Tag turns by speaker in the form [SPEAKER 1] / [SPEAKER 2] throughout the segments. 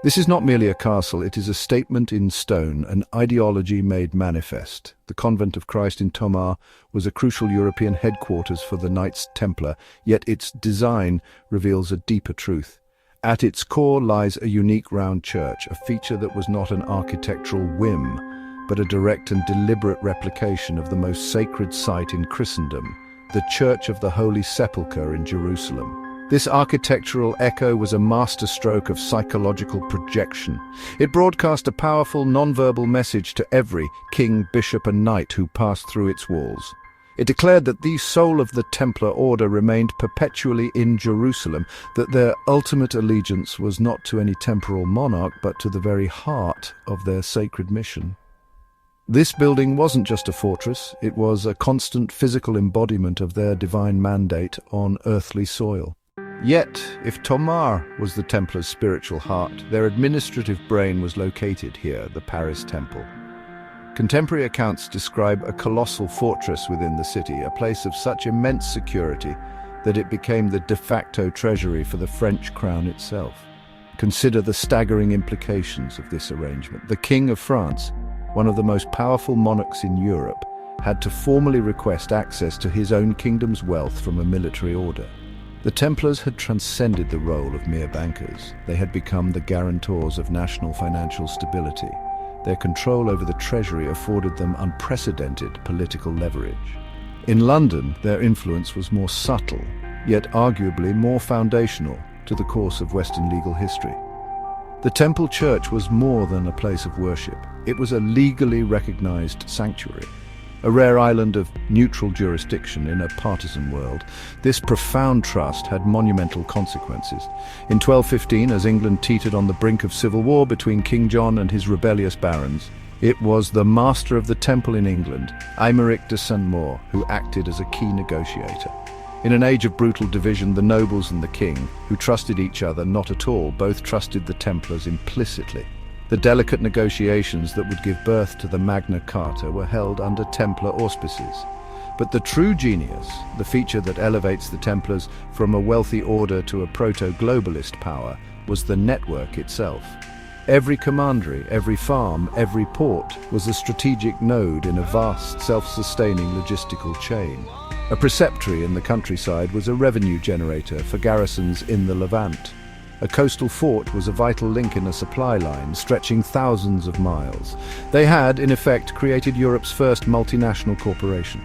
[SPEAKER 1] This is not merely a castle, it is a statement in stone, an ideology made manifest. The Convent of Christ in Tomar was a crucial European headquarters for the Knights Templar, yet its design reveals a deeper truth. At its core lies a unique round church, a feature that was not an architectural whim, but a direct and deliberate replication of the most sacred site in Christendom, the Church of the Holy Sepulchre in Jerusalem. This architectural echo was a masterstroke of psychological projection. It broadcast a powerful, non-verbal message to every king, bishop and knight who passed through its walls. It declared that the soul of the Templar order remained perpetually in Jerusalem, that their ultimate allegiance was not to any temporal monarch, but to the very heart of their sacred mission. This building wasn't just a fortress, it was a constant physical embodiment of their divine mandate on earthly soil. Yet, if Tomar was the Templars' spiritual heart, their administrative brain was located here, the Paris Temple. Contemporary accounts describe a colossal fortress within the city, a place of such immense security that it became the de facto treasury for the French crown itself. Consider the staggering implications of this arrangement. The King of France, one of the most powerful monarchs in Europe, had to formally request access to his own kingdom's wealth from a military order. The Templars had transcended the role of mere bankers. They had become the guarantors of national financial stability. Their control over the treasury afforded them unprecedented political leverage. In London, their influence was more subtle, yet arguably more foundational to the course of Western legal history. The Temple Church was more than a place of worship. It was a legally recognized sanctuary. A rare island of neutral jurisdiction in a partisan world, this profound trust had monumental consequences. In 1215, as England teetered on the brink of civil war between King John and his rebellious barons, it was the master of the temple in England, Aymeric de Saint-Maur, who acted as a key negotiator. In an age of brutal division, the nobles and the king, who trusted each other not at all, both trusted the Templars implicitly. The delicate negotiations that would give birth to the Magna Carta were held under Templar auspices. But the true genius, the feature that elevates the Templars from a wealthy order to a proto-globalist power, was the network itself. Every commandery, every farm, every port was a strategic node in a vast, self-sustaining logistical chain. A preceptory in the countryside was a revenue generator for garrisons in the Levant. A coastal fort was a vital link in a supply line stretching thousands of miles. They had, in effect, created Europe's first multinational corporation.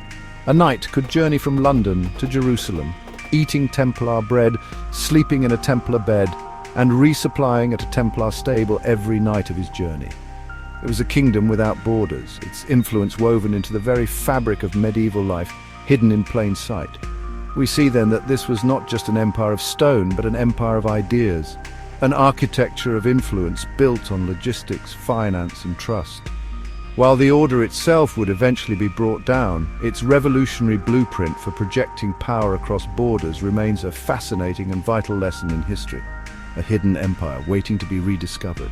[SPEAKER 1] A knight could journey from London to Jerusalem, eating Templar bread, sleeping in a Templar bed, and resupplying at a Templar stable every night of his journey. It was a kingdom without borders, its influence woven into the very fabric of medieval life, hidden in plain sight. We see then that this was not just an empire of stone, but an empire of ideas, an architecture of influence built on logistics, finance and trust. While the order itself would eventually be brought down, its revolutionary blueprint for projecting power across borders remains a fascinating and vital lesson in history, a hidden empire waiting to be rediscovered.